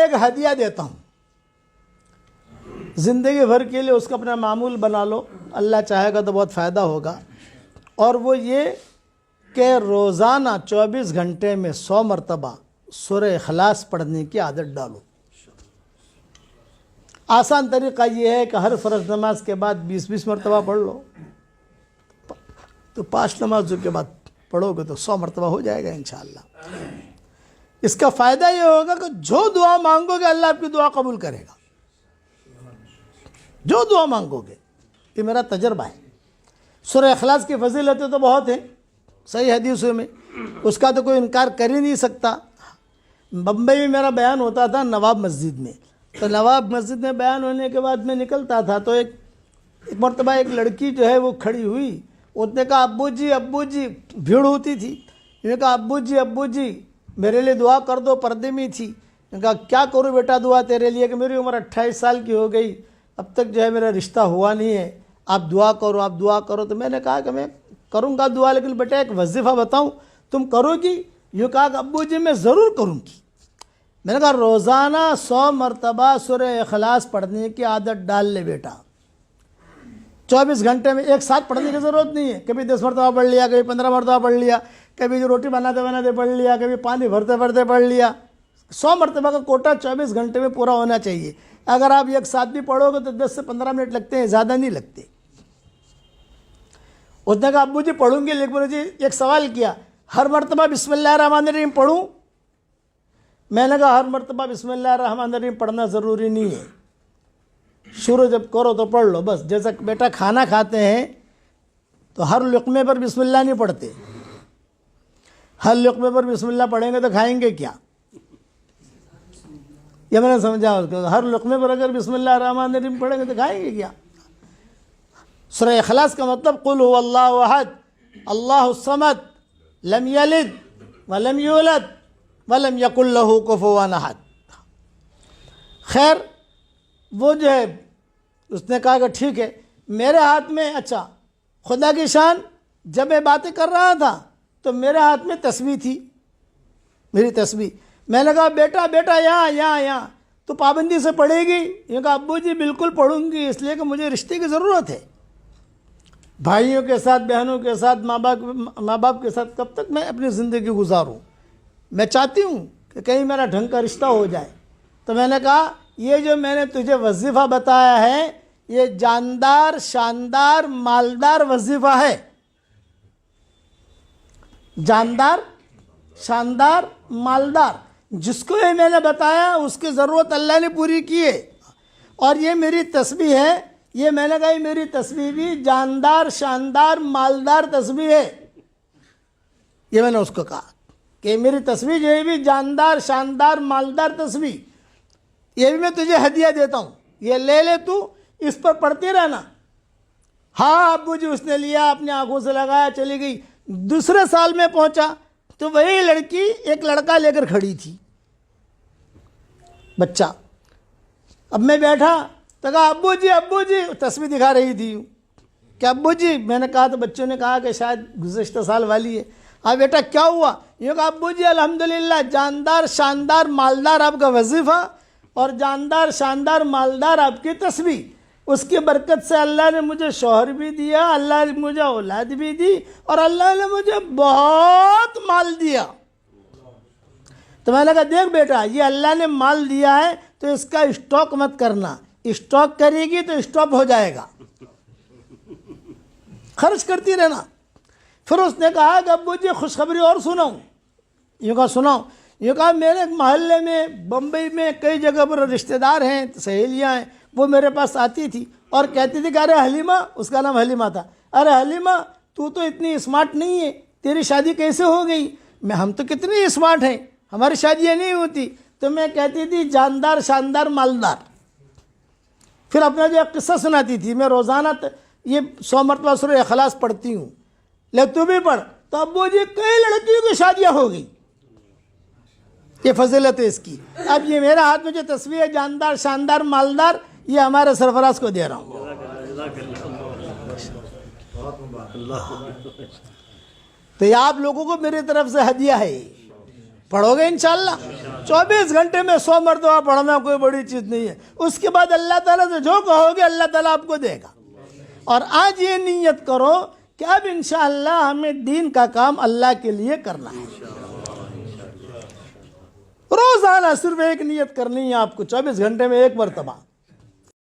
ایک ہدیہ دیتا ہوں، زندگی بھر کے لیے اس کا اپنا معمول بنا لو، اللہ چاہے گا تو بہت فائدہ ہوگا، اور وہ یہ کہ روزانہ 24 گھنٹے میں 100 مرتبہ سورہ اخلاص پڑھنے کی عادت ڈالو۔ آسان طریقہ یہ ہے کہ ہر فرض نماز کے بعد 20 مرتبہ پڑھ لو، تو 5 نمازوں کے بعد پڑھو گے تو 100 مرتبہ ہو جائے گا انشاءاللہ۔ اس کا فائدہ یہ ہوگا کہ جو دعا مانگو گے اللہ آپ کی دعا قبول کرے گا، جو دعا مانگو گے، یہ میرا تجربہ ہے۔ سورہ اخلاص کی فضیلتیں تو بہت ہیں صحیح حدیثوں میں، اس کا تو کوئی انکار کر ہی نہیں سکتا۔ بمبئی میں میرا بیان ہوتا تھا نواب مسجد میں، تو نواب مسجد میں بیان ہونے کے بعد میں نکلتا تھا تو ایک مرتبہ ایک لڑکی جو ہے وہ کھڑی ہوئی، اس نے کہا ابو جی، بھیڑ ہوتی تھی، انہوں نے کہا ابو جی میرے لیے دعا کر دو، پردے میں تھی۔ میں نے کہا کیا کروں بیٹا دعا تیرے لیے، کہ میری عمر 28 سال کی ہو گئی، اب تک جو ہے میرا رشتہ ہوا نہیں ہے، آپ دعا کرو۔ تو میں نے کہا کہ میں کروں گا دعا، لیکن بیٹا ایک وظیفہ بتاؤں تم کرو گی؟ یوں کہا کہ ابو جی میں ضرور کروں گی۔ میں نے کہا روزانہ 100 مرتبہ سورہ اخلاص پڑھنے کی عادت ڈال لے بیٹا، 24 گھنٹے میں ایک ساتھ پڑھنے کی ضرورت نہیں ہے، کبھی 10 مرتبہ پڑھ لیا، کبھی 15 مرتبہ پڑھ لیا، کبھی روٹی بناتے پڑھ لیا، کبھی پانی بھرتے پڑھ لیا۔ 100 مرتبہ کا کوٹا 24 گھنٹے میں پورا ہونا چاہیے۔ اگر آپ ایک ساتھ بھی پڑھو گے تو 10 سے 15 منٹ لگتے ہیں، زیادہ نہیں لگتے۔ اس نے کہا ابو جی پڑھوں گی، لیکن مجھے ایک سوال کیا، ہر مرتبہ بسم اللہ الرحمن الرحیم پڑھوں؟ میں نے کہا ہر مرتبہ بسم اللہ الرحمن الرحیم پڑھنا ضروری نہیں ہے، شروع جب کرو تو پڑھ لو بس۔ جیسا بیٹا کھانا کھاتے ہیں تو ہر لقمے پر بسم اللہ نہیں پڑھتے، ہر لقمے پر بسم اللہ پڑھیں گے تو کھائیں گے کیا؟ یہ میں نے سمجھا اس کو، ہر لقمے پر اگر بسم اللہ الرحمن الرحیم پڑھیں گے تو کھائیں گے کیا؟ سورہ اخلاص کا مطلب قل هو اللہ احد اللہ الصمد لم یلد ولم یولد ولم یکن لہ کفوا احد۔ خیر وہ جو ہے اس نے کہا کہ ٹھیک ہے، میرے ہاتھ میں، اچھا خدا کی شان، جب میں باتیں کر رہا تھا تو میرے ہاتھ میں تسبیح تھی، میری تسبیح۔ میں نے کہا بیٹا یہاں تو پابندی سے پڑھے گی؟ یہ کہا ابو جی بالکل پڑھوں گی، اس لیے کہ مجھے رشتے کی ضرورت ہے، بھائیوں کے ساتھ، بہنوں کے ساتھ، ماں باپ کے ساتھ کب تک میں اپنی زندگی گزاروں؟ میں چاہتی ہوں کہ کہیں میرا ڈھنگ کا رشتہ ہو جائے۔ تو میں نے کہا یہ جو میں نے تجھے وظیفہ بتایا ہے یہ جاندار، شاندار، مالدار وظیفہ ہے، جاندار، شاندار، مالدار، جس کو یہ میں نے بتایا اس کی ضرورت اللہ نے پوری کی ہے۔ اور یہ میری تسبیح ہے، یہ میں نے کہا یہ میری تسبیح بھی جاندار، شاندار، مالدار تسبیح ہے۔ یہ میں نے اس کو کہا کہ میری تسبیح جو ہے بھی جاندار، شاندار، مالدار تسبیح، یہ بھی میں تجھے ہدیہ دیتا ہوں، یہ لے لے، تو اس پر پڑھتے رہنا۔ ہاں ابو جی اس نے لیا، اپنے آنکھوں سے لگایا، چلی گئی۔ دوسرے سال میں پہنچا تو وہی لڑکی ایک لڑکا لے کر کھڑی تھی، بچہ۔ اب میں بیٹھا تو کہا ابو جی تسبیح دکھا رہی تھی کہ ابو جی، میں نے کہا تو بچوں نے کہا کہ شاید گزشتہ سال والی ہے۔ ہاں بیٹا کیا ہوا؟ یہ کہا ابو جی الحمدللہ جاندار، شاندار، مالدار آپ کا وظیفہ اور جاندار، شاندار، مالدار آپ کی تسبیح، اس کی برکت سے اللہ نے مجھے شوہر بھی دیا، اللہ نے مجھے اولاد بھی دی، اور اللہ نے مجھے بہت مال دیا۔ تو میں نے کہا دیکھ بیٹا یہ اللہ نے مال دیا ہے تو اس کا اسٹاک مت کرنا، اسٹاک کرے گی تو اسٹاپ ہو جائے گا، خرچ کرتی رہنا۔ پھر اس نے کہا کہ ابو جی خوشخبری اور سناؤں؟ یہ کہا سناؤ۔ یہ کہا میرے محلے میں، بمبئی میں کئی جگہ پر رشتہ دار ہیں، سہیلیاں ہیں، وہ میرے پاس آتی تھی اور کہتی تھی کہ ارے حلیمہ، اس کا نام حلیمہ تھا، ارے حلیمہ تو اتنی اسمارٹ نہیں ہے، تیری شادی کیسے ہو گئی؟ ہم تو کتنی اسمارٹ ہیں، ہماری شادیاں نہیں ہوتی۔ تو میں کہتی تھی جاندار، شاندار، مالدار۔ پھر اپنا جو قصہ سناتی تھی، میں روزانہ یہ 100 مرتبہ سورہ اخلاص پڑھتی ہوں، لے تو بھی پڑھ۔ تو ابو جی کئی لڑکیوں کی شادیاں ہو گئی، یہ فضیلت ہے اس کی۔ اب یہ میرا ہاتھ میں جو تصویر ہے جاندار، شاندار، مالدار، یہ ہمارے سرفراز کو دے رہا ہوں۔ تو یہ آپ لوگوں کو میری طرف سے ہدیہ ہے۔ پڑھو گے انشاءاللہ 24 گھنٹے میں 100 مرتبہ پڑھنا کوئی بڑی چیز نہیں ہے. اس کے بعد اللہ تعالیٰ سے جو کہو گے اللہ تعالیٰ آپ کو دے گا. اور آج یہ نیت کرو کہ اب انشاءاللہ ہمیں دین کا کام اللہ کے لیے کرنا ہے. روزانہ صرف ایک نیت کرنی ہے آپ کو 24 گھنٹے میں ایک مرتبہ.